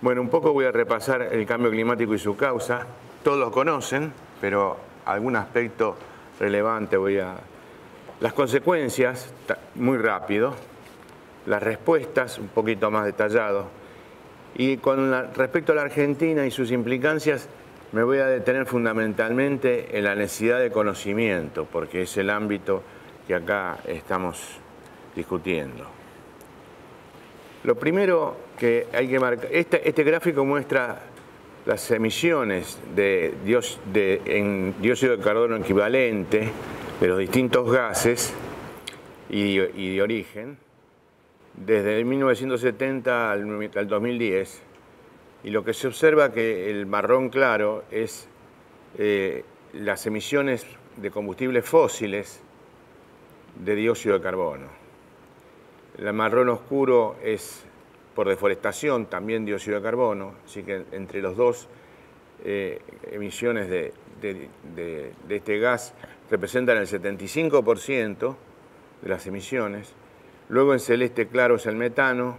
Bueno, un poco voy a repasar el cambio climático y su causa. Todos lo conocen, pero algún aspecto relevante voy a... Las consecuencias, muy rápido. Las respuestas, un poquito más detallado. Y respecto a la Argentina y sus implicancias, me voy a detener fundamentalmente en la necesidad de conocimiento, porque es el ámbito que acá estamos discutiendo. Lo primero que hay que marcar, este gráfico muestra las emisiones de dióxido de carbono equivalente de los distintos gases y de origen desde 1970 al 2010. Y lo que se observa que el marrón claro es las emisiones de combustibles fósiles de dióxido de carbono. El marrón oscuro es por deforestación, también dióxido de carbono, así que entre los dos emisiones de este gas representan el 75% de las emisiones. Luego en celeste claro es el metano,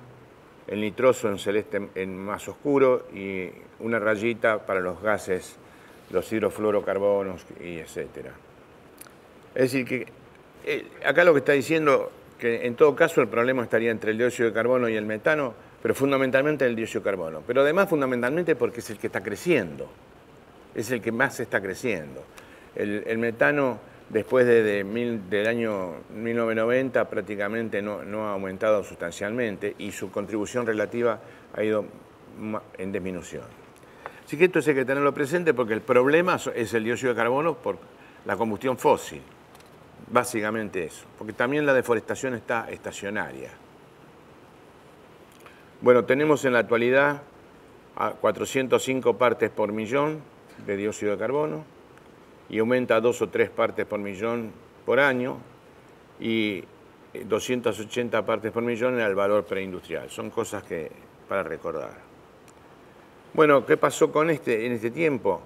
el nitroso en celeste en más oscuro y una rayita para los gases, los hidrofluorocarbonos y etcétera. Es decir que acá lo que está diciendo que en todo caso el problema estaría entre el dióxido de carbono y el metano, pero fundamentalmente el dióxido de carbono. Pero además fundamentalmente porque es el que está creciendo, es el que más está creciendo. El metano después del año 1990 prácticamente no ha aumentado sustancialmente y su contribución relativa ha ido en disminución. Así que esto hay que tenerlo presente porque el problema es el dióxido de carbono por la combustión fósil. Básicamente eso, porque también la deforestación está estacionaria. Bueno, tenemos en la actualidad a 405 partes por millón de dióxido de carbono y aumenta a 2 o 3 partes por millón por año y 280 partes por millón en el valor preindustrial. Son cosas que para recordar. Bueno, ¿qué pasó en este tiempo?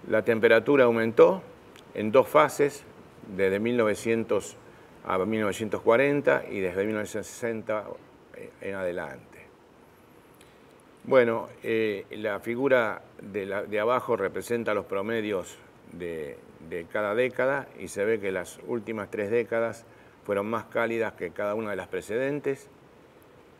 La temperatura aumentó en dos fases, desde 1900 a 1940 y desde 1960 en adelante. Bueno, la figura de abajo representa los promedios de cada década y se ve que las últimas 3 décadas fueron más cálidas que cada una de las precedentes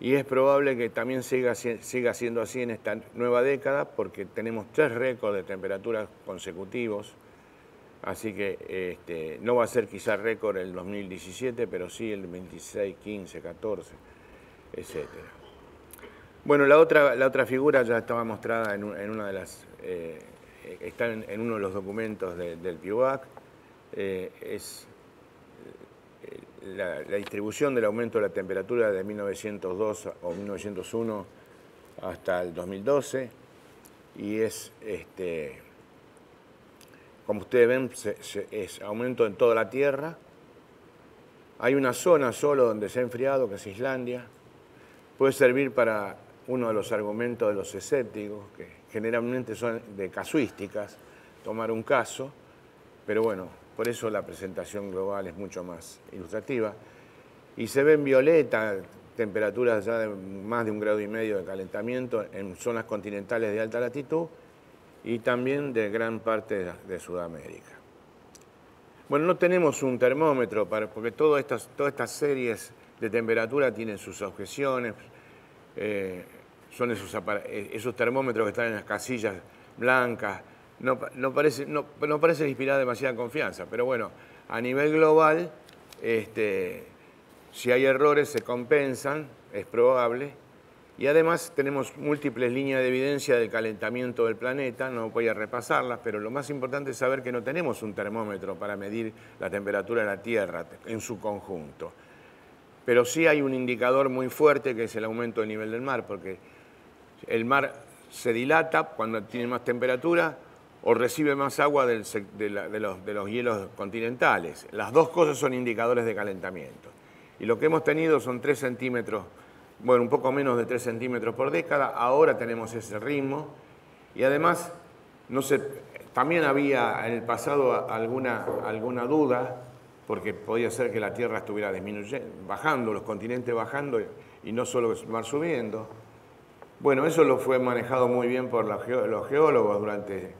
y es probable que también siga siendo así en esta nueva década porque tenemos 3 récords de temperaturas consecutivos. Así que no va a ser quizá récord el 2017, pero sí el 26, 15, 14, etc. Bueno, la otra figura ya estaba mostrada en una de las... está en uno de los documentos del PIUAC. Es la distribución del aumento de la temperatura de 1902 o 1901 hasta el 2012. Y es... como ustedes ven, es aumento en toda la Tierra. Hay una zona solo donde se ha enfriado, que es Islandia. Puede servir para uno de los argumentos de los escépticos, que generalmente son de casuísticas, tomar un caso, pero bueno, por eso la presentación global es mucho más ilustrativa. Y se ve en violeta temperaturas ya de más de 1,5 grados de calentamiento en zonas continentales de alta latitud, y también de gran parte de Sudamérica. Bueno, no tenemos un termómetro, porque todas estas series de temperatura tienen sus objeciones, son esos termómetros que están en las casillas blancas, no parece inspirar demasiada confianza, pero bueno, a nivel global, si hay errores se compensan, es probable. Y además tenemos múltiples líneas de evidencia del calentamiento del planeta, no voy a repasarlas, pero lo más importante es saber que no tenemos un termómetro para medir la temperatura de la Tierra en su conjunto. Pero sí hay un indicador muy fuerte que es el aumento del nivel del mar, porque el mar se dilata cuando tiene más temperatura o recibe más agua de los hielos continentales. Las dos cosas son indicadores de calentamiento. Y lo que hemos tenido son 3 centímetros, bueno, un poco menos de 3 centímetros por década, ahora tenemos ese ritmo y además también había en el pasado alguna duda porque podía ser que la Tierra estuviera bajando, los continentes bajando y no solo el mar subiendo. Bueno, eso lo fue manejado muy bien por los geólogos durante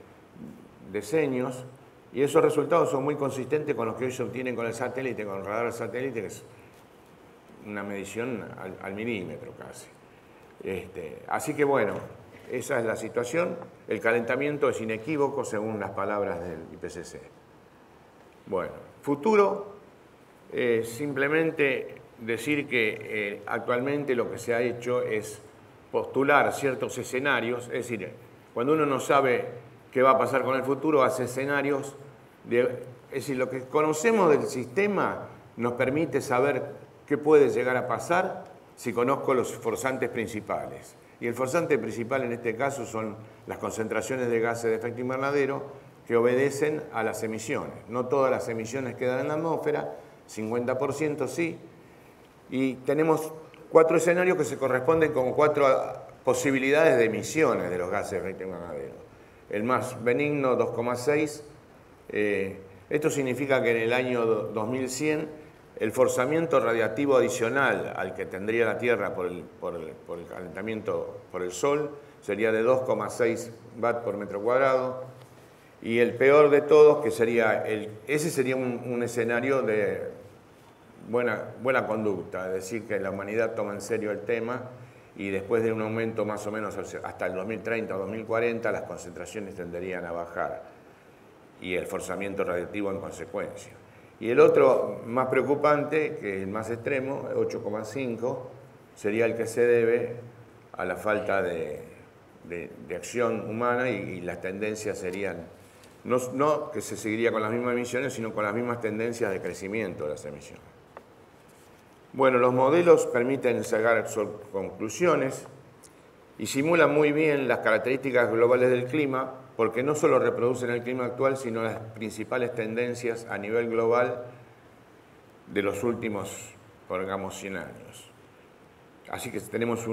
decenios, y esos resultados son muy consistentes con los que hoy se obtienen con el satélite, con el radar satélite, que es una medición al milímetro casi. Así que bueno, esa es la situación. El calentamiento es inequívoco según las palabras del IPCC. Bueno, futuro, simplemente decir que actualmente lo que se ha hecho es postular ciertos escenarios, es decir, cuando uno no sabe qué va a pasar con el futuro, hace escenarios, es decir, lo que conocemos del sistema nos permite saber qué puede llegar a pasar si conozco los forzantes principales. Y el forzante principal en este caso son las concentraciones de gases de efecto invernadero que obedecen a las emisiones. No todas las emisiones quedan en la atmósfera, 50% sí, y tenemos 4 escenarios que se corresponden con 4 posibilidades de emisiones de los gases de efecto invernadero. El más benigno, 2,6. Esto significa que en el año 2100 el forzamiento radiactivo adicional al que tendría la Tierra por el calentamiento por el Sol sería de 2,6 Watt por metro cuadrado. Y el peor de todos, que sería ese sería un escenario de buena conducta, es decir, que la humanidad toma en serio el tema y después de un aumento más o menos hasta el 2030 o 2040 las concentraciones tenderían a bajar y el forzamiento radiactivo en consecuencia. Y el otro más preocupante, que es el más extremo, 8,5, sería el que se debe a la falta de acción humana y las tendencias serían, no que se seguiría con las mismas emisiones, sino con las mismas tendencias de crecimiento de las emisiones. Bueno, los modelos permiten sacar conclusiones y simulan muy bien las características globales del clima, porque no solo reproducen el clima actual, sino las principales tendencias a nivel global de los últimos, digamos, 100 años. Así que tenemos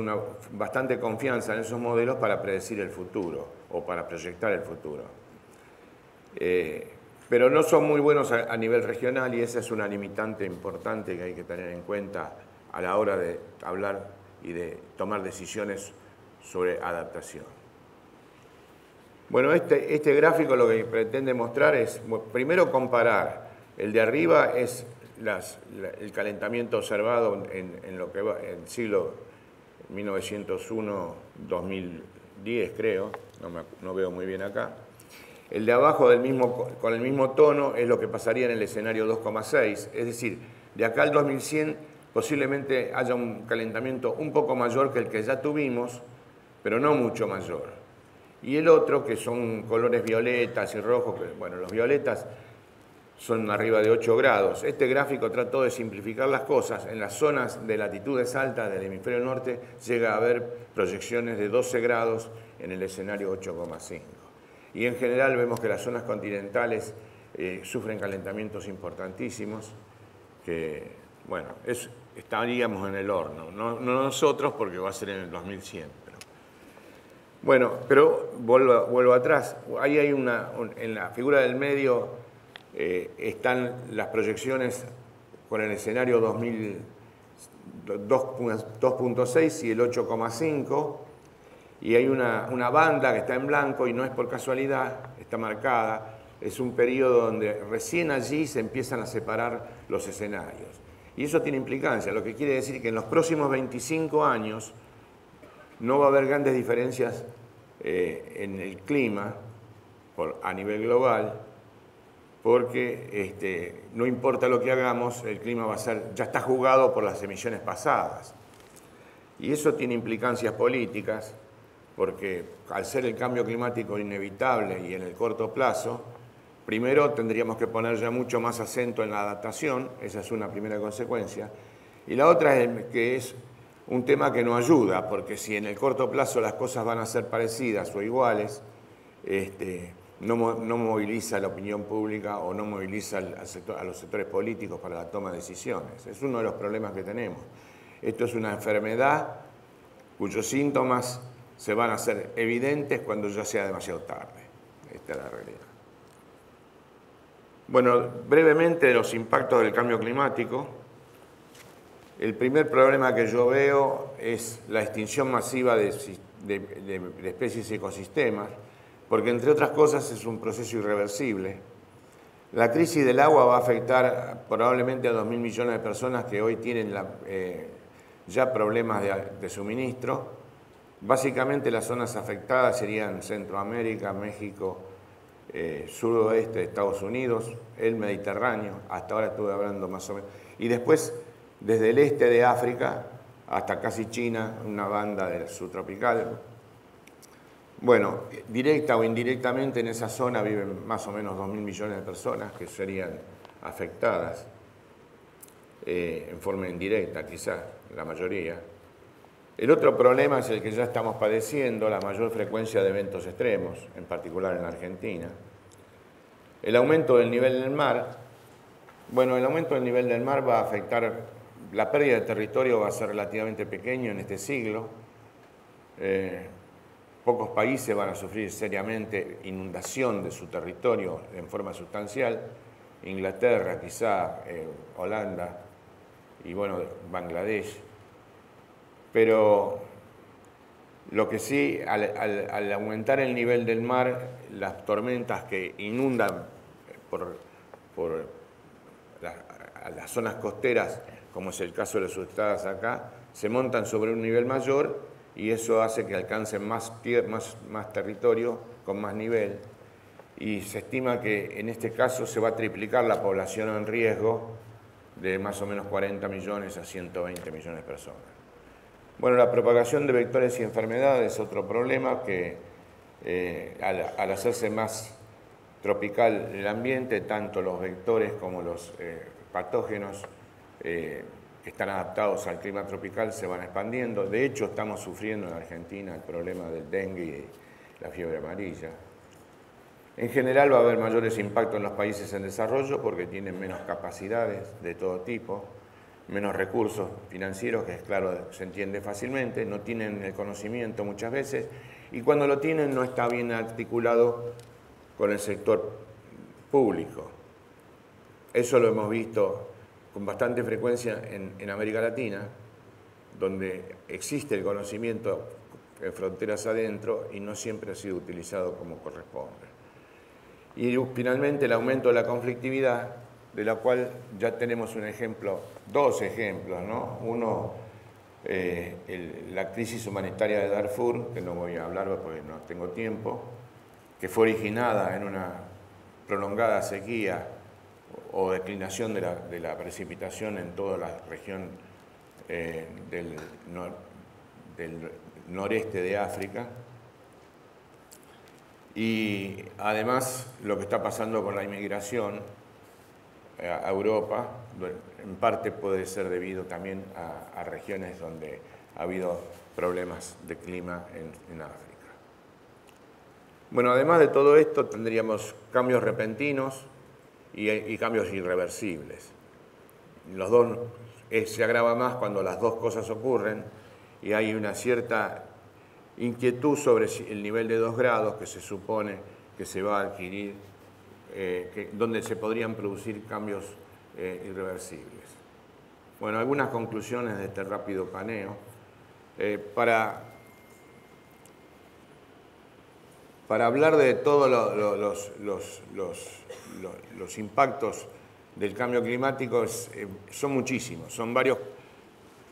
bastante confianza en esos modelos para predecir el futuro o para proyectar el futuro. Pero no son muy buenos a nivel regional y esa es una limitante importante que hay que tener en cuenta a la hora de hablar y de tomar decisiones sobre adaptación. Bueno, este gráfico lo que pretende mostrar es, primero comparar, el de arriba es el calentamiento observado en lo que va en el siglo 1901-2010, creo, no veo muy bien acá. El de abajo con el mismo tono es lo que pasaría en el escenario 2,6, es decir, de acá al 2100 posiblemente haya un calentamiento un poco mayor que el que ya tuvimos, pero no mucho mayor. Y el otro, que son colores violetas y rojos, que, bueno, los violetas son arriba de 8 grados. Este gráfico trató de simplificar las cosas. En las zonas de latitudes altas del hemisferio norte llega a haber proyecciones de 12 grados en el escenario 8,5. Y en general vemos que las zonas continentales sufren calentamientos importantísimos, que, bueno, estaríamos en el horno. No nosotros, porque va a ser en el 2100. Bueno, pero vuelvo atrás. Ahí hay en la figura del medio están las proyecciones con el escenario 2.6 y el 8,5. Y hay una banda que está en blanco y no es por casualidad, está marcada. Es un periodo donde recién allí se empiezan a separar los escenarios. Y eso tiene implicancia, lo que quiere decir que en los próximos 25 años no va a haber grandes diferencias en el clima a nivel global, porque no importa lo que hagamos, el clima ya está jugado por las emisiones pasadas. Y eso tiene implicancias políticas, porque al ser el cambio climático inevitable y en el corto plazo, primero tendríamos que poner ya mucho más acento en la adaptación, esa es una primera consecuencia, y la otra es que es un tema que no ayuda, porque si en el corto plazo las cosas van a ser parecidas o iguales, no moviliza la opinión pública o no moviliza a los sectores políticos para la toma de decisiones. Es uno de los problemas que tenemos. Esto es una enfermedad cuyos síntomas se van a hacer evidentes cuando ya sea demasiado tarde. Esta es la realidad. Bueno, brevemente los impactos del cambio climático. El primer problema que yo veo es la extinción masiva de de especies y ecosistemas, porque entre otras cosas es un proceso irreversible. La crisis del agua va a afectar probablemente a 2.000 millones de personas que hoy tienen ya problemas de suministro. Básicamente las zonas afectadas serían Centroamérica, México, suroeste de Estados Unidos, el Mediterráneo, hasta ahora estuve hablando más o menos, y después desde el este de África hasta casi China, una banda del subtropical. Bueno, directa o indirectamente en esa zona viven más o menos 2.000 millones de personas que serían afectadas en forma indirecta, quizás la mayoría. El otro problema es el que ya estamos padeciendo, la mayor frecuencia de eventos extremos, en particular en Argentina. El aumento del nivel del mar. Bueno, el aumento del nivel del mar va a afectar, la pérdida de territorio va a ser relativamente pequeño en este siglo. Pocos países van a sufrir seriamente inundación de su territorio en forma sustancial. Inglaterra, quizá, Holanda y bueno, Bangladesh. Pero lo que sí, al aumentar el nivel del mar, las tormentas que inundan a las zonas costeras, como es el caso de las suscitadas acá, se montan sobre un nivel mayor y eso hace que alcancen más territorio con más nivel. Y se estima que en este caso se va a triplicar la población en riesgo de más o menos 40 millones a 120 millones de personas. Bueno, la propagación de vectores y enfermedades es otro problema que al hacerse más tropical el ambiente, tanto los vectores como los patógenos que están adaptados al clima tropical se van expandiendo. De hecho, estamos sufriendo en Argentina el problema del dengue y la fiebre amarilla. En general va a haber mayores impactos en los países en desarrollo porque tienen menos capacidades de todo tipo, menos recursos financieros, que es claro, se entiende fácilmente, no tienen el conocimiento muchas veces, y cuando lo tienen no está bien articulado con el sector público. Eso lo hemos visto con bastante frecuencia en América Latina, donde existe el conocimiento en fronteras adentro y no siempre ha sido utilizado como corresponde. Y finalmente el aumento de la conflictividad, de la cual ya tenemos un ejemplo, dos ejemplos, ¿no? Uno, la crisis humanitaria de Darfur, que no voy a hablar porque no tengo tiempo, que fue originada en una prolongada sequía o declinación de la precipitación en toda la región del noreste de África. Y además lo que está pasando con la inmigración a Europa, en parte puede ser debido también a regiones donde ha habido problemas de clima en África. Bueno, además de todo esto tendríamos cambios repentinos y cambios irreversibles. Los dos se agrava más cuando las dos cosas ocurren y hay una cierta inquietud sobre el nivel de 2 grados que se supone que se va a adquirir, donde se podrían producir cambios irreversibles. Bueno, algunas conclusiones de este rápido paneo. Para hablar de todos los impactos del cambio climático son muchísimos, son varios.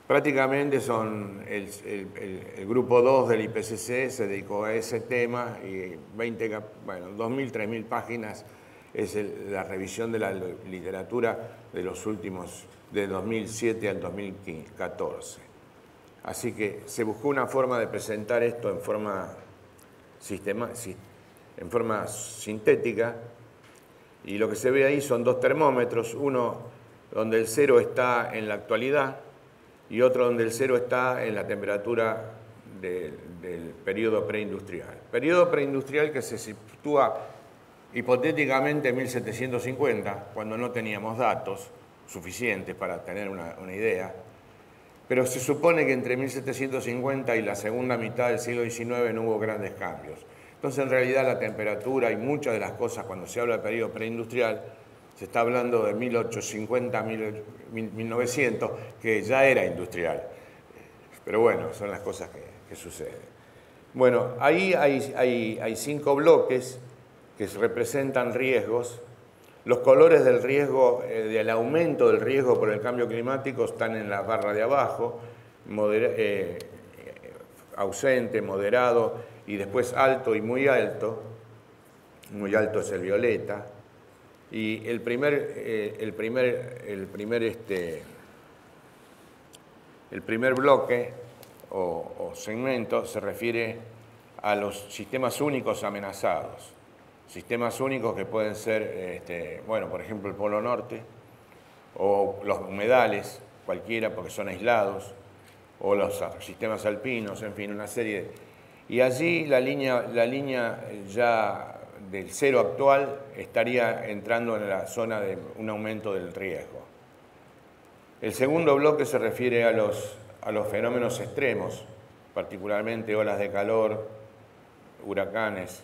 Prácticamente son el grupo 2 del IPCC se dedicó a ese tema y 2.000, 3.000 páginas es la revisión de la literatura de los últimos, de 2007 al 2014. Así que se buscó una forma de presentar esto en forma sintética y lo que se ve ahí son dos termómetros, uno donde el cero está en la actualidad y otro donde el cero está en la temperatura del periodo preindustrial. Periodo preindustrial que se sitúa hipotéticamente en 1750, cuando no teníamos datos suficientes para tener una idea, pero se supone que entre 1750 y la segunda mitad del siglo XIX no hubo grandes cambios. Entonces, en realidad, la temperatura y muchas de las cosas, cuando se habla de periodo preindustrial, se está hablando de 1850 a 1900, que ya era industrial. Pero bueno, son las cosas que suceden. Bueno, ahí hay 5 bloques que representan riesgos. Los colores del riesgo, del aumento del riesgo por el cambio climático están en la barra de abajo, ausente, moderado y después alto y muy alto. Muy alto es el violeta. Y el primer bloque o segmento se refiere a los sistemas únicos amenazados. Sistemas únicos que pueden ser, bueno, por ejemplo, el Polo Norte, o los humedales, cualquiera, porque son aislados, o los sistemas alpinos, en fin, una serie de... Y allí la línea ya del cero actual estaría entrando en la zona de un aumento del riesgo. El segundo bloque se refiere a los fenómenos extremos, particularmente olas de calor, huracanes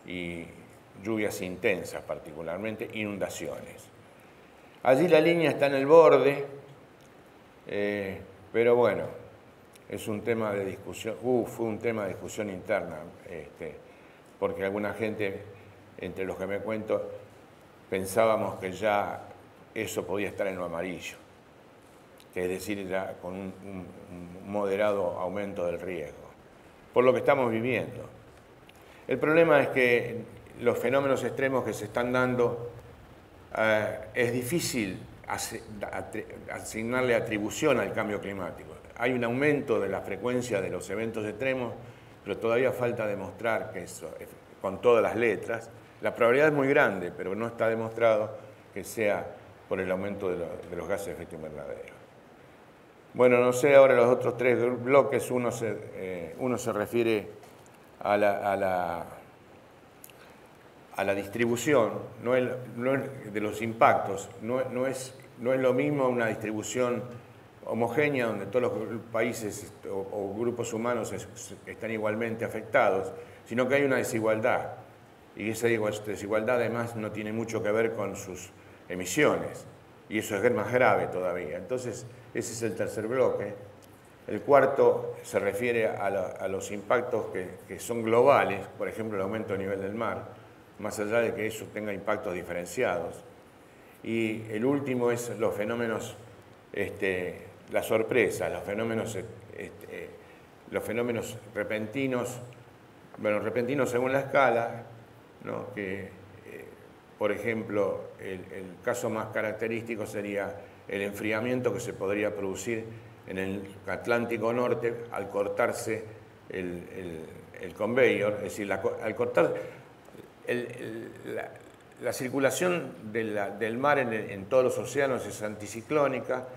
y lluvias intensas, particularmente inundaciones. Allí la línea está en el borde, pero bueno, es un tema de discusión, fue un tema de discusión interna, porque alguna gente, entre los que me cuento, pensábamos que ya eso podía estar en lo amarillo, que es decir, ya con un moderado aumento del riesgo, por lo que estamos viviendo. El problema es que los fenómenos extremos que se están dando, es difícil asignarle atribución al cambio climático. Hay un aumento de la frecuencia de los eventos extremos, pero todavía falta demostrar que eso, con todas las letras, la probabilidad es muy grande, pero no está demostrado que sea por el aumento de los gases de efecto invernadero. Bueno, no sé ahora los otros 3 bloques, uno se refiere a la distribución, no es de los impactos, no es lo mismo una distribución homogénea donde todos los países o grupos humanos están igualmente afectados, sino que hay una desigualdad. Y esa desigualdad además no tiene mucho que ver con sus emisiones, y eso es más grave todavía. Entonces, ese es el tercer bloque. El cuarto se refiere a los impactos que son globales, por ejemplo, el aumento del nivel del mar, más allá de que eso tenga impactos diferenciados. Y el último es los fenómenos, la sorpresa, los fenómenos repentinos, bueno, repentinos según la escala, ¿no? Que, por ejemplo, el caso más característico sería el enfriamiento que se podría producir en el Atlántico Norte al cortarse el conveyor, es decir, al cortar la circulación del mar en todos los océanos es anticiclónica,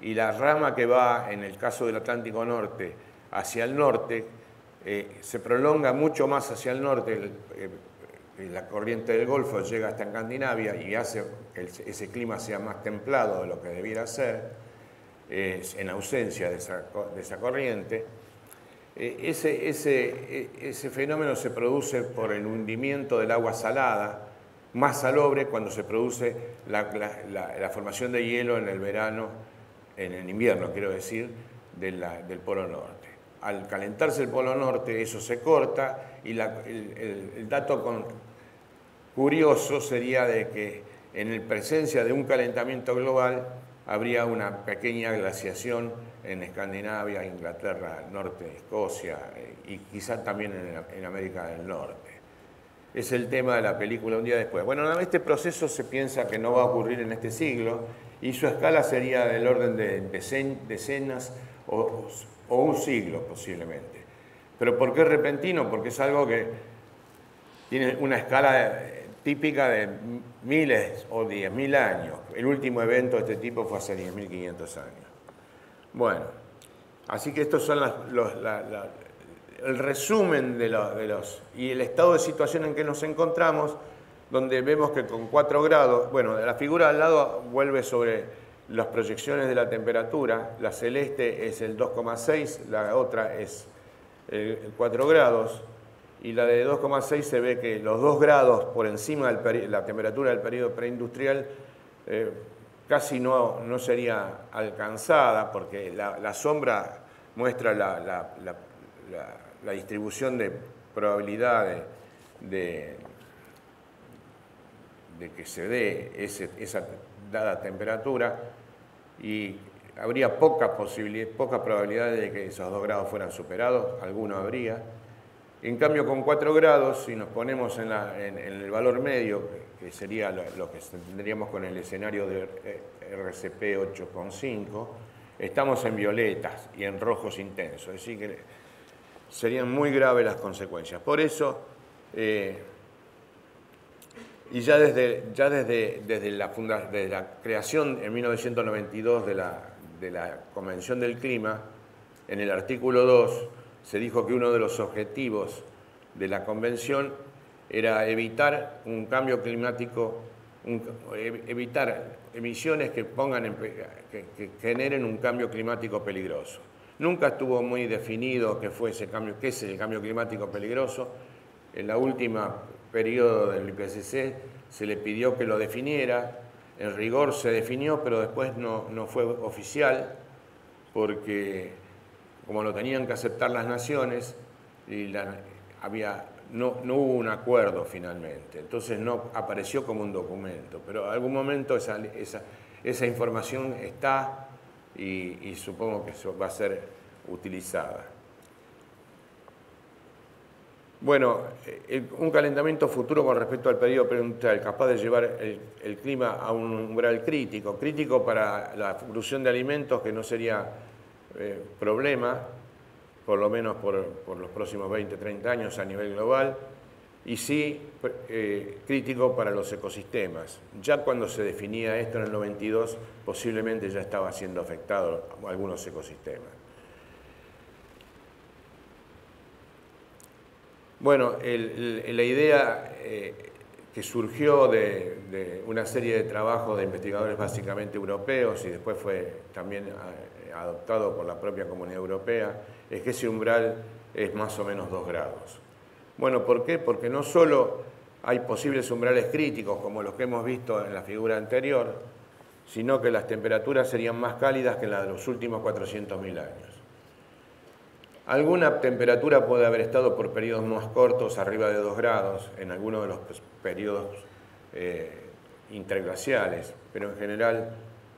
y la rama que va, en el caso del Atlántico Norte, hacia el norte, se prolonga mucho más hacia el norte. La corriente del Golfo llega hasta Escandinavia y hace que ese clima sea más templado de lo que debiera ser, en ausencia de esa corriente. Ese fenómeno se produce por el hundimiento del agua salada, más salobre cuando se produce la formación de hielo en el verano, en el invierno, quiero decir, del Polo Norte. Al calentarse el Polo Norte, eso se corta, y el dato curioso sería de que en presencia de un calentamiento global habría una pequeña glaciación en Escandinavia, Inglaterra, norte de Escocia y quizás también en América del Norte. Es el tema de la película Un día después. Bueno, este proceso se piensa que no va a ocurrir en este siglo y su escala sería del orden de decenas o un siglo posiblemente. ¿Pero por qué repentino? Porque es algo que tiene una escala típica de miles o 10.000 años. El último evento de este tipo fue hace 10.500 años. Bueno, así que estos son el resumen y el estado de situación en que nos encontramos, donde vemos que con 4 grados, bueno, la figura al lado vuelve sobre las proyecciones de la temperatura, la celeste es el 2,6, la otra es 4 grados, y la de 2,6 se ve que los 2 grados por encima de la temperatura del periodo preindustrial casi no sería alcanzada, porque la sombra muestra la distribución de probabilidad de que se dé esa dada temperatura, y habría poca probabilidad de que esos 2 grados fueran superados, alguno habría. En cambio, con 4 grados, si nos ponemos en el valor medio, que sería lo que tendríamos con el escenario de RCP 8,5, estamos en violetas y en rojos intensos, es decir, que serían muy graves las consecuencias. Por eso, y ya desde la creación en 1992 de la Convención del Clima, en el artículo 2, se dijo que uno de los objetivos de la Convención era evitar un cambio climático, evitar emisiones que generen un cambio climático peligroso. Nunca estuvo muy definido qué es el cambio climático peligroso. En la última periodo del IPCC se le pidió que lo definiera. En rigor se definió, pero después no fue oficial, porque como lo tenían que aceptar las naciones, no hubo un acuerdo finalmente. Entonces no apareció como un documento, pero en algún momento esa información está y supongo que eso va a ser utilizada. Bueno, un calentamiento futuro con respecto al periodo preguntral, capaz de llevar el clima a un umbral crítico para la producción de alimentos, que no sería problema, por lo menos por los próximos 20, 30 años a nivel global, y sí crítico para los ecosistemas. Ya cuando se definía esto en el 92, posiblemente ya estaba siendo afectado algunos ecosistemas. Bueno, la idea que surgió de una serie de trabajos de investigadores básicamente europeos y después fue también adoptado por la propia Comunidad Europea, es que ese umbral es más o menos 2 grados. Bueno, ¿por qué? Porque no solo hay posibles umbrales críticos, como los que hemos visto en la figura anterior, sino que las temperaturas serían más cálidas que las de los últimos 400.000 años. Alguna temperatura puede haber estado por periodos más cortos, arriba de 2 grados, en algunos de los periodos interglaciales, pero en general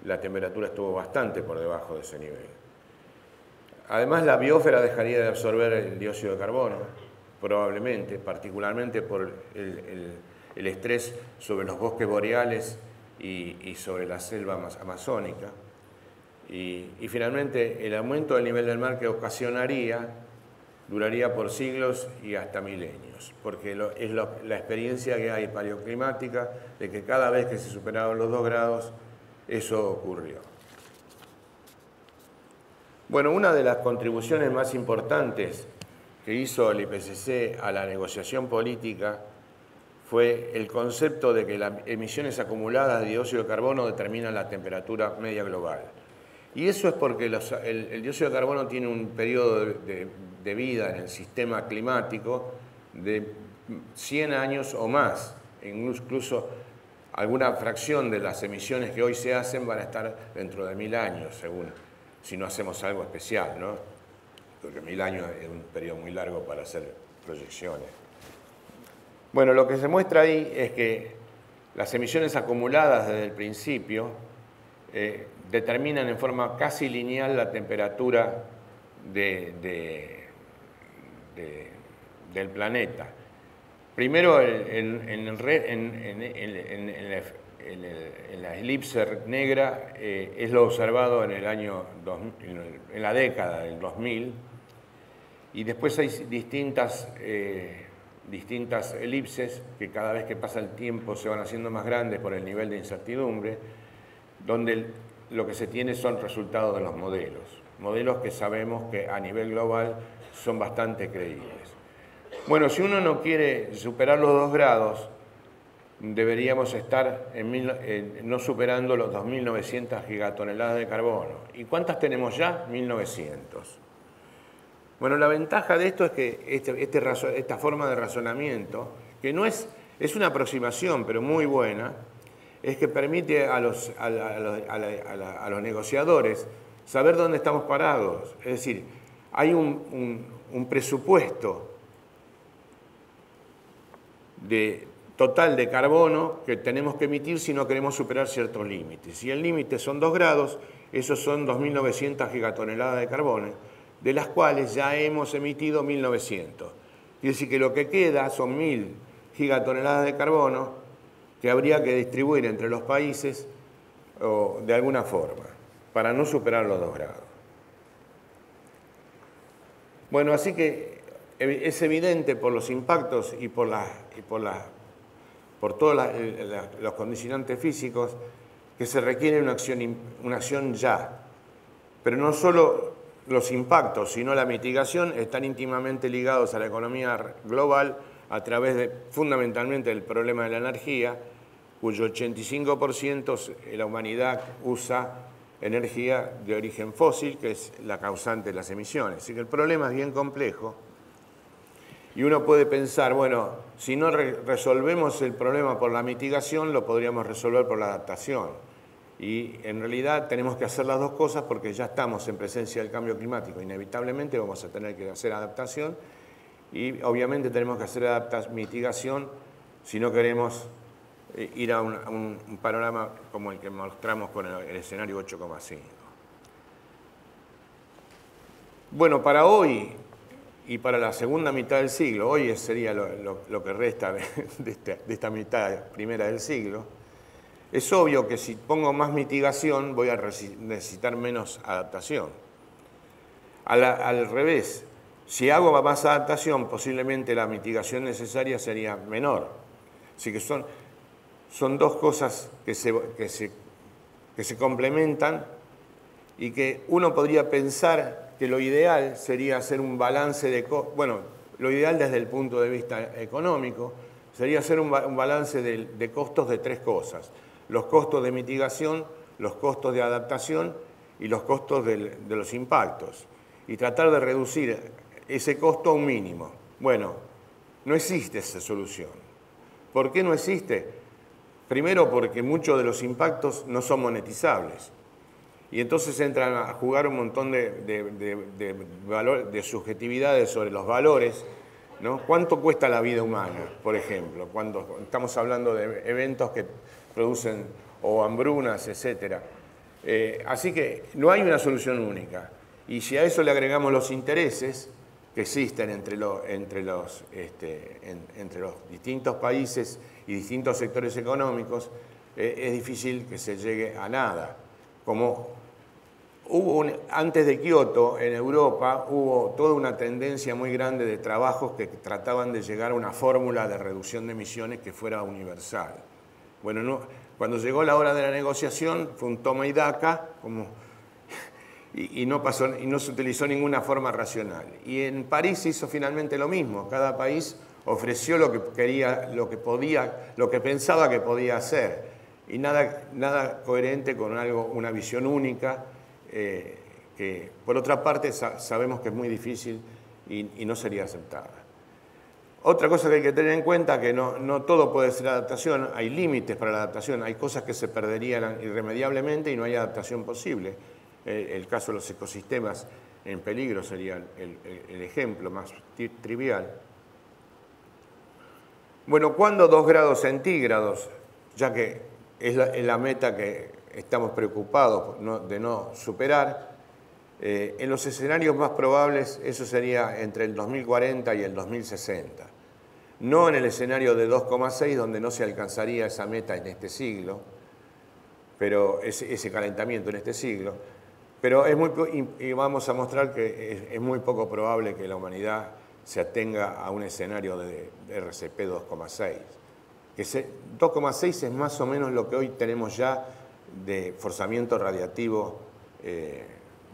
la temperatura estuvo bastante por debajo de ese nivel. Además, la biosfera dejaría de absorber el dióxido de carbono, probablemente, particularmente por el estrés sobre los bosques boreales y sobre la selva amazónica. Y finalmente, el aumento del nivel del mar que ocasionaría duraría por siglos y hasta milenios, porque es la experiencia que hay paleoclimática de que cada vez que se superaron los 2 grados, eso ocurrió. Bueno, una de las contribuciones más importantes que hizo el IPCC a la negociación política fue el concepto de que las emisiones acumuladas de dióxido de carbono determinan la temperatura media global. Y eso es porque el dióxido de carbono tiene un periodo de vida en el sistema climático de 100 años o más. Incluso alguna fracción de las emisiones que hoy se hacen van a estar dentro de 1000 años, si no hacemos algo especial, ¿no? Porque 1000 años es un periodo muy largo para hacer proyecciones. Bueno, lo que se muestra ahí es que las emisiones acumuladas desde el principio determinan en forma casi lineal la temperatura del planeta. Primero, en la elipse negra es lo observado en el año 2000, en la década del 2000, y después hay distintas elipses que cada vez que pasa el tiempo se van haciendo más grandes por el nivel de incertidumbre, donde lo que se tiene son resultados de los modelos que sabemos que a nivel global son bastante creíbles. Bueno, si uno no quiere superar los 2 grados, deberíamos estar no superando los 2.900 gigatoneladas de carbono. ¿Y cuántas tenemos ya? 1.900. Bueno, la ventaja de esto es que esta forma de razonamiento, que no es una aproximación, pero muy buena, es que permite a los negociadores saber dónde estamos parados. Es decir, hay un presupuesto total de carbono que tenemos que emitir si no queremos superar ciertos límites. Si el límite son 2 grados, esos son 2.900 gigatoneladas de carbono, de las cuales ya hemos emitido 1.900. Quiere decir que lo que queda son 1.000 gigatoneladas de carbono que habría que distribuir entre los países de alguna forma, para no superar los 2 grados. Bueno, así que es evidente por los impactos y por todos los condicionantes físicos que se requiere una acción ya. Pero no solo los impactos, sino la mitigación están íntimamente ligados a la economía global a través fundamentalmente del problema de la energía, cuyo 85% la humanidad usa energía de origen fósil, que es la causante de las emisiones. Así que el problema es bien complejo. Y uno puede pensar, bueno, si no resolvemos el problema por la mitigación, lo podríamos resolver por la adaptación. Y en realidad tenemos que hacer las dos cosas porque ya estamos en presencia del cambio climático. Inevitablemente vamos a tener que hacer adaptación y obviamente tenemos que hacer mitigación si no queremos ir a un panorama como el que mostramos con el escenario 8,5. Bueno, para hoy y para la segunda mitad del siglo, hoy sería lo que resta de esta mitad primera del siglo, es obvio que si pongo más mitigación voy a necesitar menos adaptación. Al revés, si hago más adaptación, posiblemente la mitigación necesaria sería menor. Así que son dos cosas que se complementan y que uno podría pensar que lo ideal sería hacer un balance de costos. Bueno, lo ideal desde el punto de vista económico sería hacer un balance de costos de 3 cosas. Los costos de mitigación, los costos de adaptación y los costos de los impactos. Y tratar de reducir ese costo a un mínimo. Bueno, no existe esa solución. ¿Por qué no existe? Primero porque muchos de los impactos no son monetizables. Y entonces entran a jugar un montón de subjetividades sobre los valores, ¿no? ¿Cuánto cuesta la vida humana, por ejemplo? Cuando estamos hablando de eventos que producen o hambrunas, etc. Así que no hay una solución única. Y si a eso le agregamos los intereses que existen entre los distintos países y distintos sectores económicos, es difícil que se llegue a nada. Como antes de Kioto, en Europa, hubo toda una tendencia muy grande de trabajos que trataban de llegar a una fórmula de reducción de emisiones que fuera universal. Bueno, cuando llegó la hora de la negociación, fue un toma y daca, y no se utilizó ninguna forma racional. Y en París se hizo finalmente lo mismo. Cada país ofreció lo que quería, lo que pensaba que podía hacer. Y nada coherente con una visión única, que por otra parte sabemos que es muy difícil y no sería aceptada. Otra cosa que hay que tener en cuenta es que no todo puede ser adaptación, hay límites para la adaptación, hay cosas que se perderían irremediablemente y no hay adaptación posible. El caso de los ecosistemas en peligro sería el ejemplo más trivial. Bueno, ¿cuándo 2 grados centígrados? Ya que es la meta que estamos preocupados de no superar. En los escenarios más probables eso sería entre el 2040 y el 2060. No en el escenario de 2,6 donde no se alcanzaría esa meta en este siglo, pero ese calentamiento en este siglo. Pero y vamos a mostrar que es muy poco probable que la humanidad se atenga a un escenario de RCP 2,6. 2,6 es más o menos lo que hoy tenemos ya de forzamiento radiativo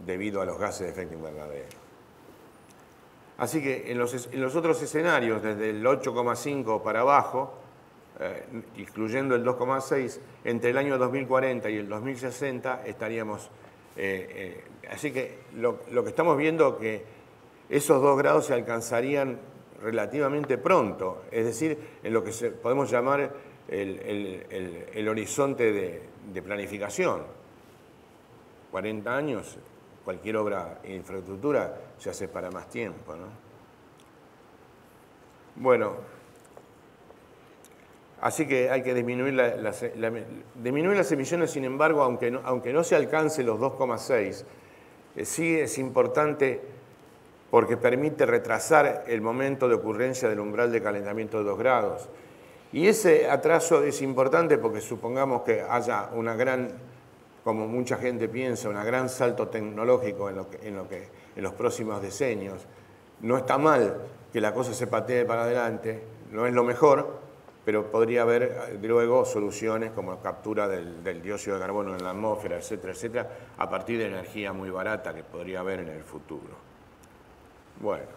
debido a los gases de efecto invernadero. Así que en los otros escenarios, desde el 8,5 para abajo, incluyendo el 2,6, entre el año 2040 y el 2060 estaríamos... así que lo que estamos viendo es que esos 2 grados se alcanzarían relativamente pronto, es decir, en lo que podemos llamar el horizonte de planificación. 40 años, cualquier obra de infraestructura se hace para más tiempo, ¿no? Bueno, así que hay que disminuir las emisiones, sin embargo, aunque no se alcance los 2,6, sí es importante porque permite retrasar el momento de ocurrencia del umbral de calentamiento de 2 grados. Y ese atraso es importante porque supongamos que haya una gran, como mucha gente piensa, un gran salto tecnológico en los próximos decenios. No está mal que la cosa se patee para adelante, no es lo mejor, pero podría haber luego soluciones como la captura del dióxido de carbono en la atmósfera, etcétera, etcétera, a partir de energía muy barata que podría haber en el futuro. Bueno,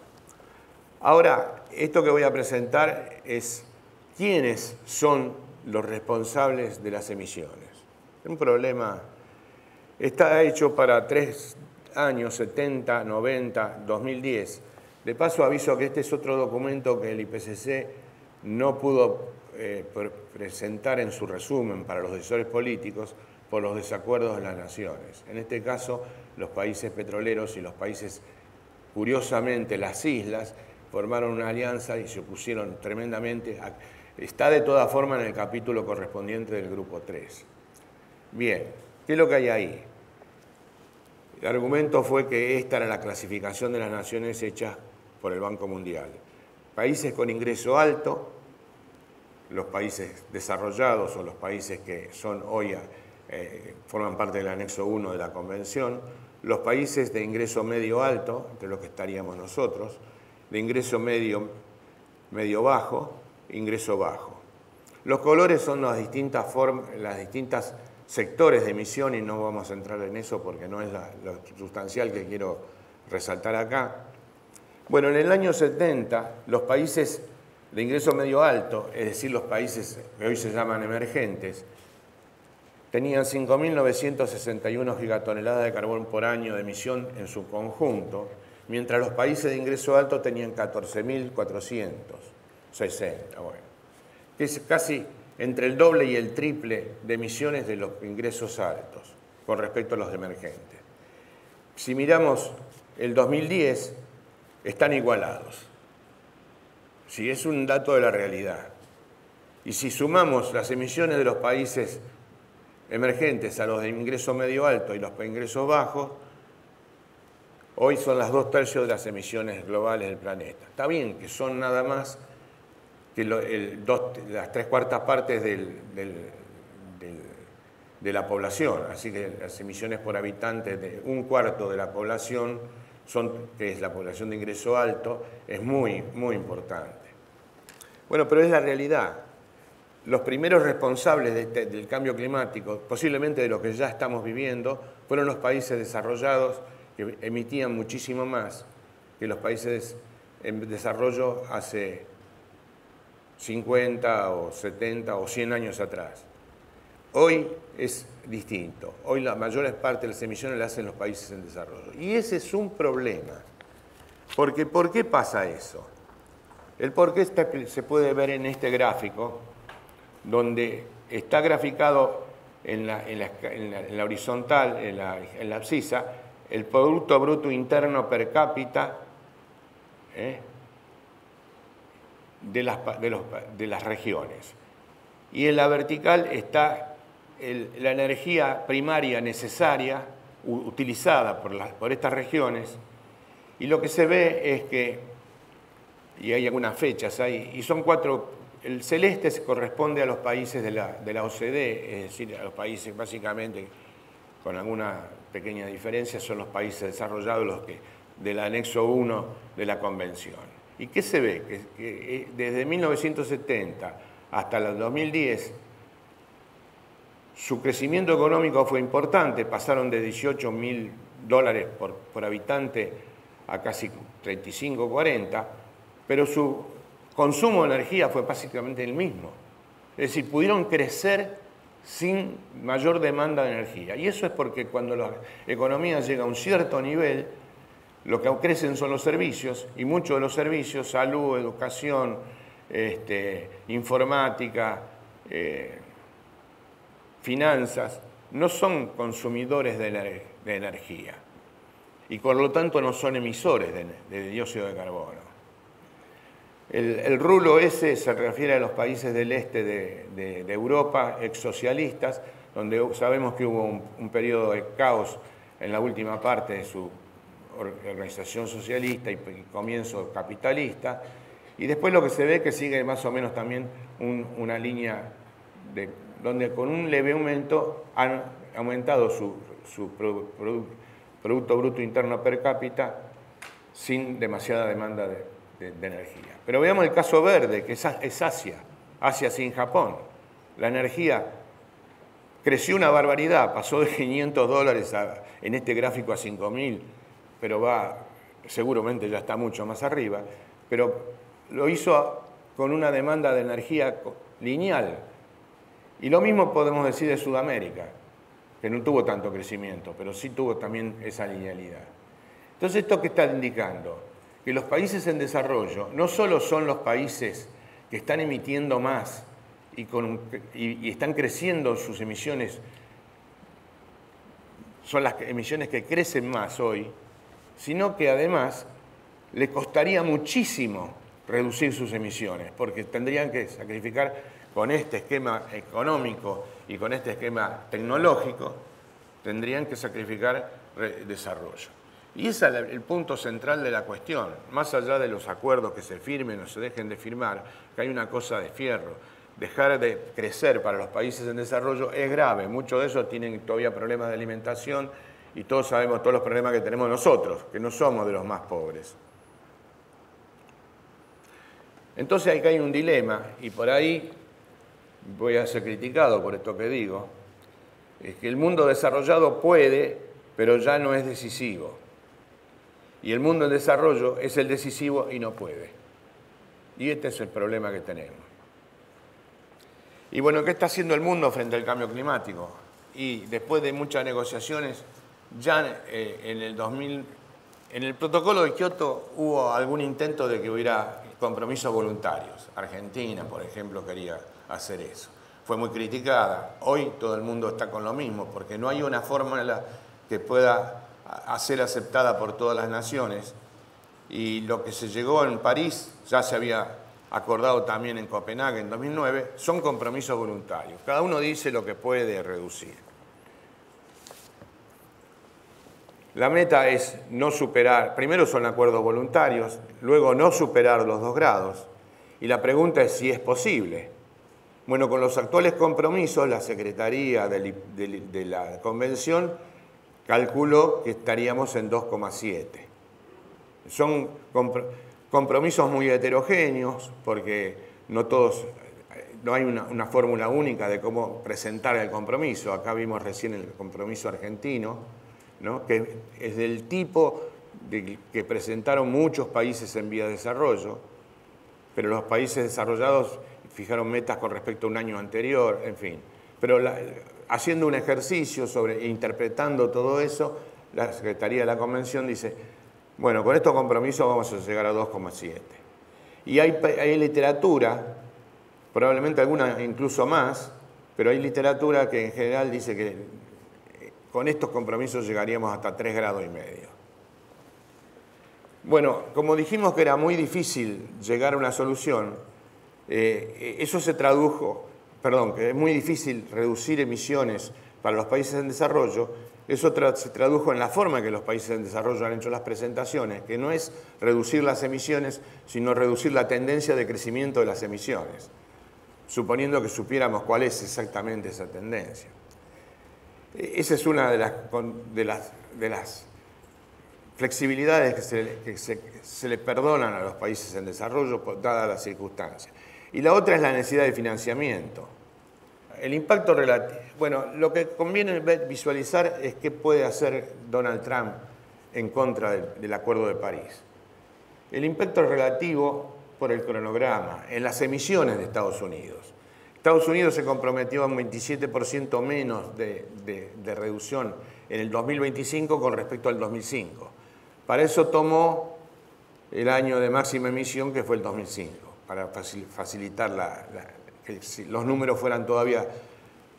ahora esto que voy a presentar es quiénes son los responsables de las emisiones. Un problema está hecho para 3 años, 70, 90, 2010. De paso aviso que este es otro documento que el IPCC no pudo presentar en su resumen para los decisores políticos por los desacuerdos de las naciones. En este caso, los países petroleros y los países, curiosamente, las islas, formaron una alianza y se opusieron tremendamente. Está de todas formas en el capítulo correspondiente del grupo 3. Bien, ¿qué es lo que hay ahí? El argumento fue que esta era la clasificación de las naciones hecha por el Banco Mundial. Países con ingreso alto, los países desarrollados o los países que son hoy forman parte del anexo 1 de la Convención, los países de ingreso medio alto, entre los que estaríamos nosotros, de ingreso medio bajo, ingreso bajo. Los colores son las distintas sectores de emisión y no vamos a entrar en eso porque no es lo sustancial que quiero resaltar acá. Bueno, en el año 70, los países de ingreso medio alto, es decir, los países que hoy se llaman emergentes, tenían 5.961 gigatoneladas de carbón por año de emisión en su conjunto, mientras los países de ingreso alto tenían 14.460. Bueno, es casi entre el doble y el triple de emisiones de los ingresos altos con respecto a los emergentes. Si miramos el 2010, están igualados. Si es un dato de la realidad. Y si sumamos las emisiones de los países emergentes a los de ingreso medio alto y los de ingresos bajos, hoy son las 2/3 de las emisiones globales del planeta. Está bien que son nada más que las 3/4 partes de la población, así que las emisiones por habitante de 1/4 de la población, que es la población de ingreso alto, es muy, muy importante. Bueno, pero es la realidad. Los primeros responsables del cambio climático, posiblemente de lo que ya estamos viviendo, fueron los países desarrollados que emitían muchísimo más que los países en desarrollo hace 50 o 70 o 100 años atrás. Hoy es distinto. Hoy la mayor parte de las emisiones las hacen los países en desarrollo. Y ese es un problema. Porque, ¿por qué pasa eso? El por qué se puede ver en este gráfico, donde está graficado en la horizontal, en la abscisa, el Producto Bruto Interno per cápita de las regiones. Y en la vertical está la energía primaria necesaria, utilizada por estas regiones, y lo que se ve es que, y hay algunas fechas ahí, y son 4. El celeste corresponde a los países de la OCDE, es decir, a los países básicamente, con alguna pequeña diferencia, son los países desarrollados los que del anexo 1 de la Convención. ¿Y qué se ve? Que desde 1970 hasta el 2010, su crecimiento económico fue importante, pasaron de $18.000 por habitante a casi 35, 40, pero su consumo de energía fue básicamente el mismo. Es decir, pudieron crecer sin mayor demanda de energía. Y eso es porque cuando la economía llega a un cierto nivel, lo que crecen son los servicios, y muchos de los servicios, salud, educación, informática, finanzas, no son consumidores de energía. y por lo tanto no son emisores de dióxido de carbono. El rulo ese se refiere a los países del este de Europa, exsocialistas, donde sabemos que hubo un periodo de caos en la última parte de su organización socialista y comienzo capitalista, y después lo que se ve es que sigue más o menos también una línea donde con un leve aumento han aumentado su Producto Bruto Interno per cápita sin demasiada demanda de energía. Pero veamos el caso verde, que es Asia sin Japón. La energía creció una barbaridad, pasó de $500 en este gráfico a 5.000, pero seguramente ya está mucho más arriba, pero lo hizo con una demanda de energía lineal. Y lo mismo podemos decir de Sudamérica, que no tuvo tanto crecimiento, pero sí tuvo también esa linealidad. Entonces, ¿esto qué está indicando? Que los países en desarrollo no solo son los países que están emitiendo más y están creciendo sus emisiones, son las emisiones que crecen más hoy, sino que además les costaría muchísimo reducir sus emisiones, porque tendrían que sacrificar con este esquema económico y con este esquema tecnológico, tendrían que sacrificar desarrollo. Y ese es el punto central de la cuestión, más allá de los acuerdos que se firmen o se dejen de firmar, que hay una cosa de fierro. Dejar de crecer para los países en desarrollo es grave. Muchos de ellos tienen todavía problemas de alimentación y todos sabemos todos los problemas que tenemos nosotros, que no somos de los más pobres. Entonces acá hay un dilema, y por ahí voy a ser criticado por esto que digo, es que el mundo desarrollado puede, pero ya no es decisivo. Y el mundo en desarrollo es el decisivo y no puede. Y este es el problema que tenemos. Y bueno, ¿qué está haciendo el mundo frente al cambio climático? Y después de muchas negociaciones, ya en el protocolo de Kioto hubo algún intento de que hubiera compromisos voluntarios. Argentina, por ejemplo, quería hacer eso. Fue muy criticada. Hoy todo el mundo está con lo mismo, porque no hay una fórmula que pueda ser aceptada por todas las naciones. Y lo que se llegó en París ya se había acordado también en Copenhague en 2009, son compromisos voluntarios. Cada uno dice lo que puede reducir. La meta es no superar, primero son acuerdos voluntarios, luego no superar los 2 grados. Y la pregunta es si es posible. Bueno, con los actuales compromisos, la Secretaría de la Convención calculó que estaríamos en 2,7. Son compromisos muy heterogéneos, porque no hay una fórmula única de cómo presentar el compromiso. Acá vimos recién el compromiso argentino, ¿no? Que es del tipo que presentaron muchos países en vía de desarrollo, pero los países desarrollados fijaron metas con respecto a un año anterior, en fin. Pero haciendo un ejercicio interpretando todo eso, la Secretaría de la Convención dice, bueno, con estos compromisos vamos a llegar a 2,7. Y hay literatura, probablemente alguna incluso más, pero hay literatura que en general dice que con estos compromisos llegaríamos hasta 3,5 grados. Bueno, como dijimos que era muy difícil llegar a una solución, eso se tradujo, que es muy difícil reducir emisiones para los países en desarrollo. Eso se tradujo en la forma en que los países en desarrollo han hecho las presentaciones, que no es reducir las emisiones, sino reducir la tendencia de crecimiento de las emisiones, suponiendo que supiéramos cuál es exactamente esa tendencia. Esa es una de las flexibilidades que se le perdonan a los países en desarrollo, dadas las circunstancias. Y la otra es la necesidad de financiamiento. El impacto relativo. Bueno, lo que conviene visualizar es qué puede hacer Donald Trump en contra del Acuerdo de París. El impacto relativo por el cronograma en las emisiones de Estados Unidos. Estados Unidos se comprometió a un 27% menos de reducción en el 2025 con respecto al 2005. Para eso tomó el año de máxima emisión, que fue el 2005, para facilitar que los números fueran todavía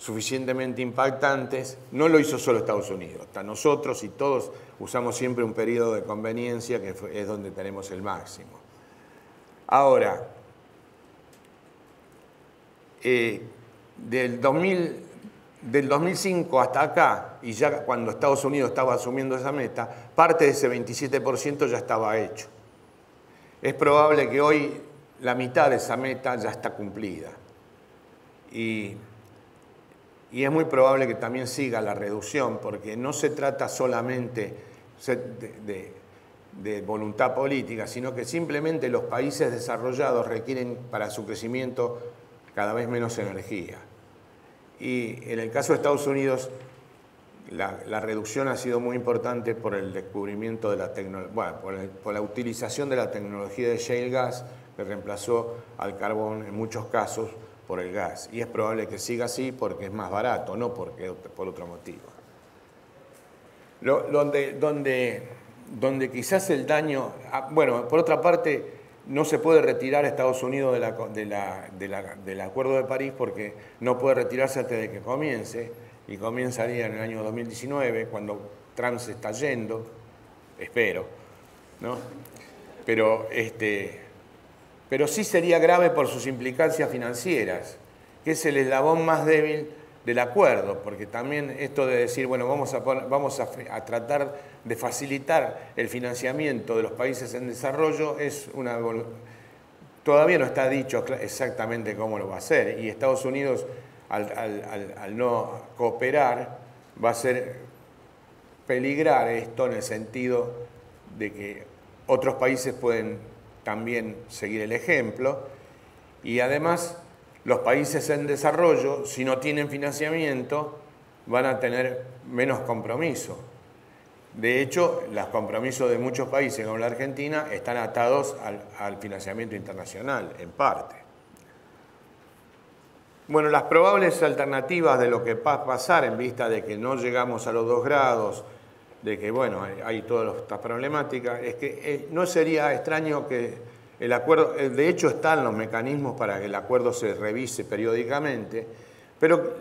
suficientemente impactantes. No lo hizo solo Estados Unidos, hasta nosotros y todos usamos siempre un periodo de conveniencia que es donde tenemos el máximo. Ahora, del 2005 hasta acá, y ya cuando Estados Unidos estaba asumiendo esa meta, parte de ese 27% ya estaba hecho. Es probable que hoy la mitad de esa meta ya está cumplida. Y es muy probable que también siga la reducción, porque no se trata solamente de voluntad política, sino que simplemente los países desarrollados requieren para su crecimiento cada vez menos energía. Y en el caso de Estados Unidos, la reducción ha sido muy importante por el descubrimiento de la tecnología, bueno, por la utilización de la tecnología de shale gas, que reemplazó al carbón en muchos casos por el gas. Y es probable que siga así porque es más barato, no por otro motivo. Donde quizás el daño... Bueno, por otra parte, no se puede retirar a Estados Unidos del Acuerdo de París porque no puede retirarse antes de que comience, y comenzaría en el año 2019, cuando Trump se está yendo, espero, ¿no? Pero sí sería grave por sus implicancias financieras, que es el eslabón más débil del acuerdo, porque también esto de decir, bueno, vamos a tratar de facilitar el financiamiento de los países en desarrollo todavía no está dicho exactamente cómo lo va a hacer, y Estados Unidos al no cooperar va a hacer peligrar esto en el sentido de que otros países pueden también seguir el ejemplo, y además los países en desarrollo, si no tienen financiamiento, van a tener menos compromiso. De hecho, los compromisos de muchos países, como la Argentina, están atados al financiamiento internacional, en parte. Bueno, las probables alternativas de lo que va a pasar en vista de que no llegamos a los 2 grados, de que, bueno, hay todas estas problemáticas, es que no sería extraño que el acuerdo, de hecho están los mecanismos para que el acuerdo se revise periódicamente, pero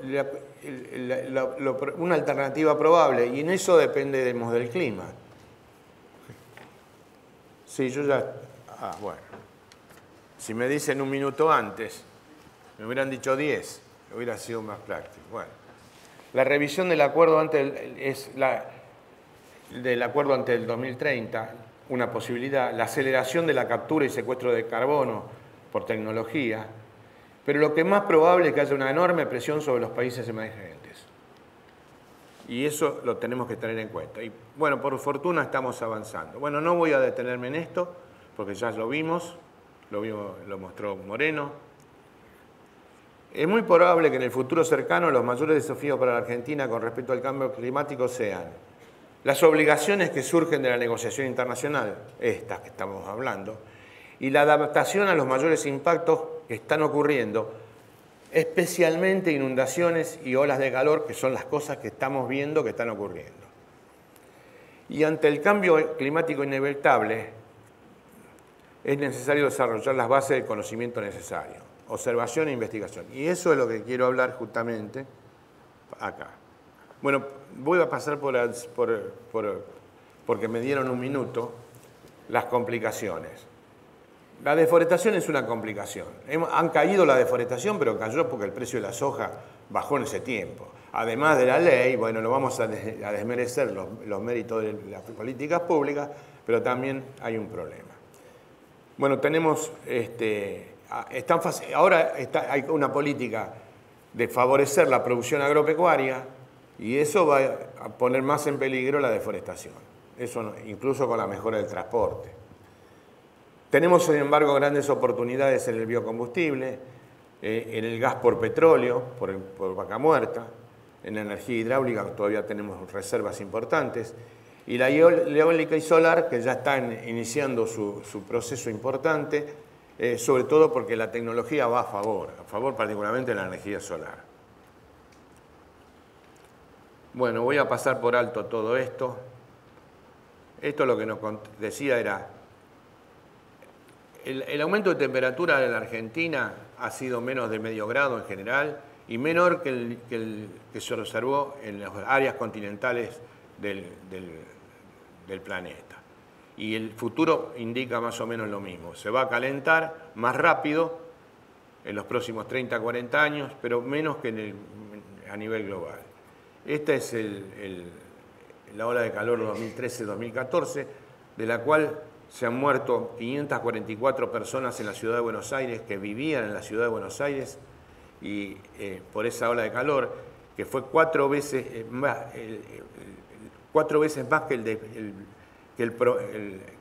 una alternativa probable, y en eso dependemos del clima. Sí, yo ya... bueno. Si me dicen un minuto antes, me hubieran dicho 10, hubiera sido más práctico. Bueno, la revisión del acuerdo del acuerdo ante el 2030, una posibilidad, la aceleración de la captura y secuestro de carbono por tecnología, pero lo que es más probable es que haya una enorme presión sobre los países emergentes. Y eso lo tenemos que tener en cuenta. Y bueno, por fortuna estamos avanzando. Bueno, no voy a detenerme en esto, porque ya lo vimos, lo mostró Moreno. Es muy probable que en el futuro cercano los mayores desafíos para la Argentina con respecto al cambio climático sean las obligaciones que surgen de la negociación internacional, estas que estamos hablando, y la adaptación a los mayores impactos que están ocurriendo, especialmente inundaciones y olas de calor, que son las cosas que estamos viendo que están ocurriendo. Y ante el cambio climático inevitable, es necesario desarrollar las bases del conocimiento necesario, observación e investigación. Y eso es lo que quiero hablar justamente acá. Bueno, voy a pasar porque me dieron un minuto, las complicaciones. La deforestación es una complicación. Han caído la deforestación, pero cayó porque el precio de la soja bajó en ese tiempo. Además de la ley, bueno, no vamos a desmerecer los méritos de las políticas públicas, pero también hay un problema. Bueno, tenemos, ahora hay una política de favorecer la producción agropecuaria, y eso va a poner más en peligro la deforestación, eso incluso con la mejora del transporte. Tenemos, sin embargo, grandes oportunidades en el biocombustible, en el gas por petróleo, por vaca muerta, en la energía hidráulica todavía tenemos reservas importantes, y la eólica y solar, que ya están iniciando su proceso importante, sobre todo porque la tecnología va a favor particularmente de la energía solar. Bueno, voy a pasar por alto todo esto. Esto lo que nos decía era, el aumento de temperatura en la Argentina ha sido menos de medio grado en general, y menor que el que se observó en las áreas continentales del planeta. Y el futuro indica más o menos lo mismo. Se va a calentar más rápido en los próximos 30, 40 años, pero menos que a nivel global. Esta es la ola de calor 2013-2014, de la cual se han muerto 544 personas en la ciudad de Buenos Aires, que vivían en la ciudad de Buenos Aires, y por esa ola de calor, que fue 4 veces más que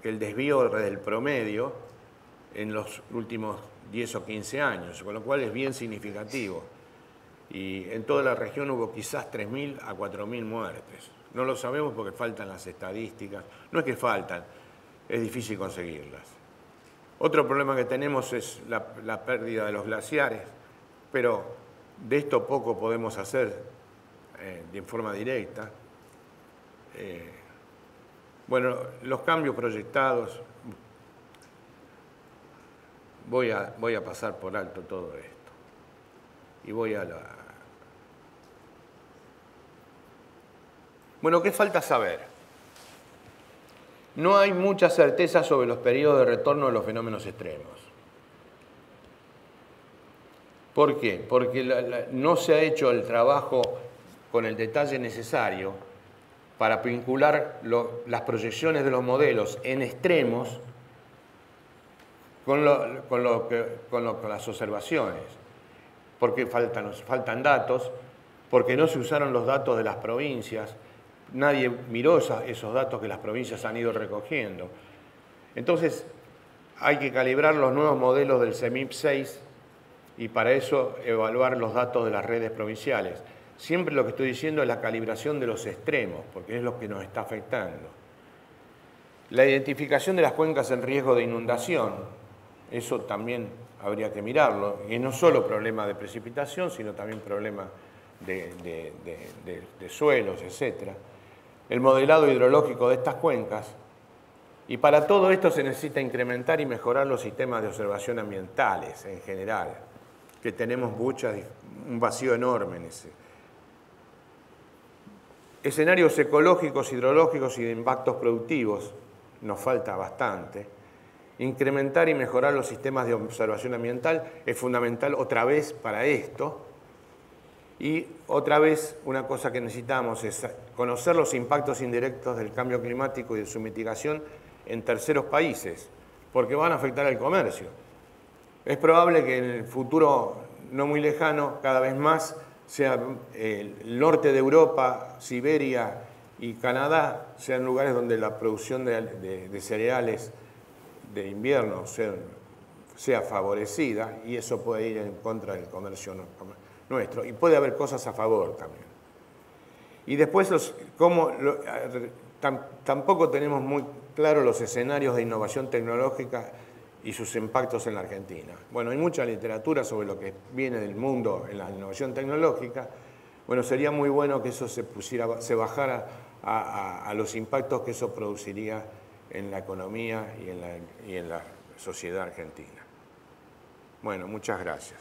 el desvío del promedio en los últimos 10 o 15 años, con lo cual es bien significativo. Y en toda la región hubo quizás 3.000 a 4.000 muertes. No lo sabemos porque faltan las estadísticas. No es que faltan, es difícil conseguirlas. Otro problema que tenemos es la pérdida de los glaciares, pero de esto poco podemos hacer de forma directa. Bueno, los cambios proyectados, voy a pasar por alto todo esto. Y voy a la... Bueno, ¿qué falta saber? No hay mucha certeza sobre los periodos de retorno de los fenómenos extremos. ¿Por qué? Porque no se ha hecho el trabajo con el detalle necesario para vincular las proyecciones de los modelos en extremos con las observaciones. Porque faltan datos, porque no se usaron los datos de las provincias, nadie miró esos datos que las provincias han ido recogiendo. Entonces, hay que calibrar los nuevos modelos del CEMIP 6 y para eso evaluar los datos de las redes provinciales. Siempre lo que estoy diciendo es la calibración de los extremos, porque es lo que nos está afectando. La identificación de las cuencas en riesgo de inundación, eso también habría que mirarlo, y no solo problema de precipitación, sino también problema de suelos, etc. El modelado hidrológico de estas cuencas, y para todo esto se necesita incrementar y mejorar los sistemas de observación ambientales en general, que tenemos un vacío enorme en ese. Escenarios ecológicos, hidrológicos y de impactos productivos, nos falta bastante. Incrementar y mejorar los sistemas de observación ambiental es fundamental otra vez para esto. Y otra vez una cosa que necesitamos es conocer los impactos indirectos del cambio climático y de su mitigación en terceros países, porque van a afectar al comercio. Es probable que en el futuro no muy lejano, cada vez más, sea el norte de Europa, Siberia y Canadá, sean lugares donde la producción de cereales de invierno sea favorecida, y eso puede ir en contra del comercio nuestro. Y puede haber cosas a favor también. Y después, tampoco tenemos muy claros los escenarios de innovación tecnológica y sus impactos en la Argentina. Bueno, hay mucha literatura sobre lo que viene del mundo en la innovación tecnológica. Bueno, sería muy bueno que eso se bajara a los impactos que eso produciría en la economía y en la sociedad argentina. Bueno, muchas gracias.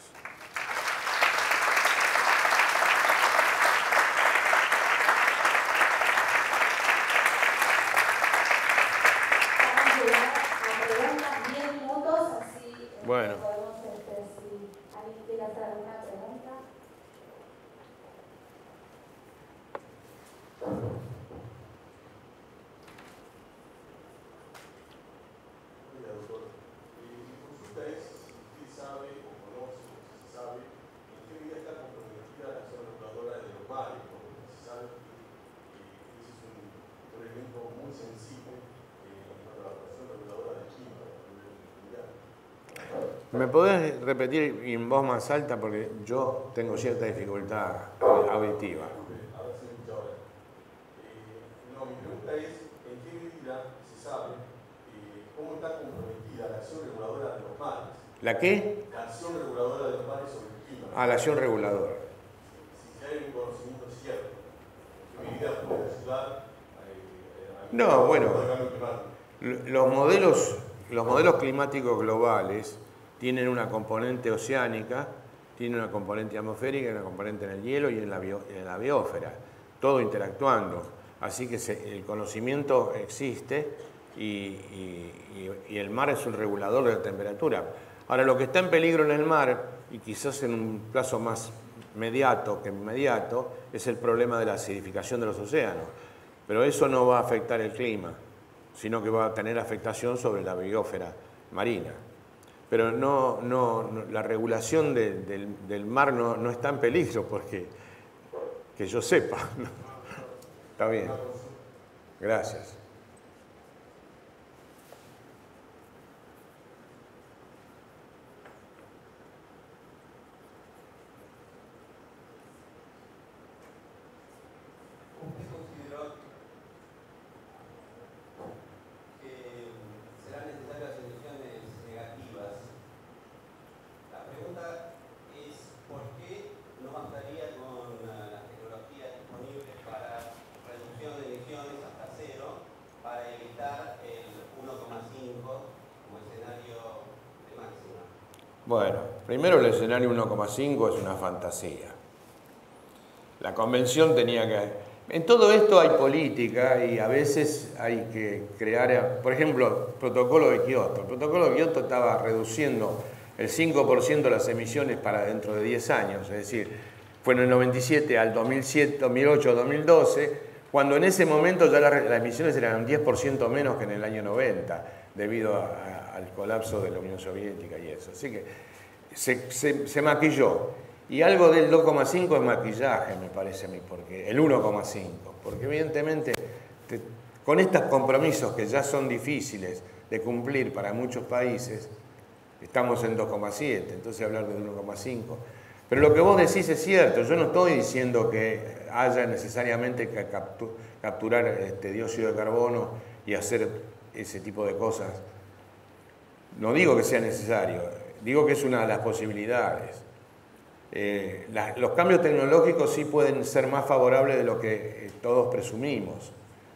Bueno. Si alguien quiere hacer alguna pregunta. Oiga, doctor, ¿ustedes qué sabe o conoce, si se sabe, en qué medida está comprometida la acción reguladora de los mares? Porque se sabe que ese es un elemento muy sensible en cuanto a la acción reguladora del clima a nivel mundial. ¿Me podés repetir en voz más alta? Porque yo tengo cierta dificultad auditiva. A ver si me escucha ahora. No, mi pregunta es, ¿en qué medida se sabe cómo está comprometida la acción reguladora de los mares? ¿La qué? La acción reguladora de los mares sobre el clima. Ah, la acción reguladora. Si hay un conocimiento cierto, ¿en qué medida puede ayudar a No, bueno, cambio climático? los modelos climáticos globales tienen una componente oceánica tiene una componente atmosférica y una componente en el hielo y en la biosfera, todo interactuando. Así que el conocimiento existe y el mar es un regulador de la temperatura. Ahora, lo que está en peligro en el mar, y quizás en un plazo más mediato que inmediato, es el problema de la acidificación de los océanos. Pero eso no va a afectar el clima, sino que va a tener afectación sobre la biosfera marina. Pero la regulación del mar no está en peligro, porque que yo sepa. Está bien. Gracias. ¿Usted consideró que serán necesarias emisiones negativas? La pregunta es ¿por qué no bastaría con las tecnologías disponibles para reducción de emisiones hasta cero para evitar el 1,5 como escenario de máxima? Bueno, primero el escenario 1,5 es una fantasía. La convención tenía que... En todo esto hay política y a veces hay que crear, por ejemplo, el protocolo de Kioto. El protocolo de Kioto estaba reduciendo el 5% de las emisiones para dentro de 10 años, es decir, fue en el 97 al 2007, 2008, 2012, cuando en ese momento ya las emisiones eran un 10% menos que en el año 90, debido al colapso de la Unión Soviética y eso. Así que se maquilló. Y algo del 2,5 es maquillaje, me parece a mí, porque el 1,5, porque evidentemente con estos compromisos que ya son difíciles de cumplir para muchos países, estamos en 2,7, entonces hablar de 1,5. Pero lo que vos decís es cierto, yo no estoy diciendo que haya necesariamente que capturar dióxido de carbono y hacer ese tipo de cosas. No digo que sea necesario, digo que es una de las posibilidades. Los cambios tecnológicos sí pueden ser más favorables de lo que todos presumimos,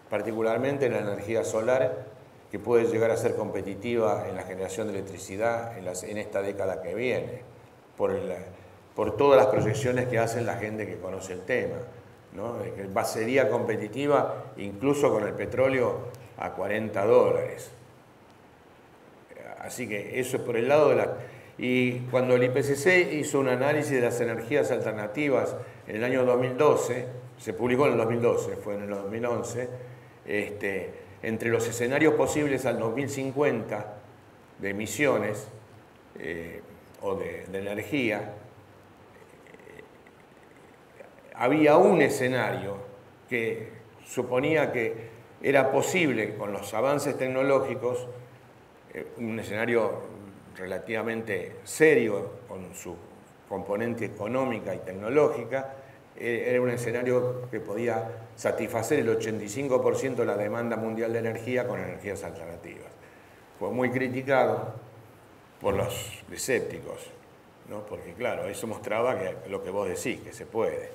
particularmente en la energía solar, que puede llegar a ser competitiva en la generación de electricidad en esta década que viene, por todas las proyecciones que hacen la gente que conoce el tema, ¿no? Que sería competitiva incluso con el petróleo a $40. Así que eso es por el lado de la... Y cuando el IPCC hizo un análisis de las energías alternativas en el año 2012, se publicó en el 2012, fue en el 2011, entre los escenarios posibles al 2050 de emisiones o de energía, había un escenario que suponía que era posible con los avances tecnológicos, un escenario relativamente serio con su componente económica y tecnológica, era un escenario que podía satisfacer el 85% de la demanda mundial de energía con energías alternativas. Fue muy criticado por los escépticos, ¿no? Porque claro, eso mostraba que lo que vos decís, que se puede.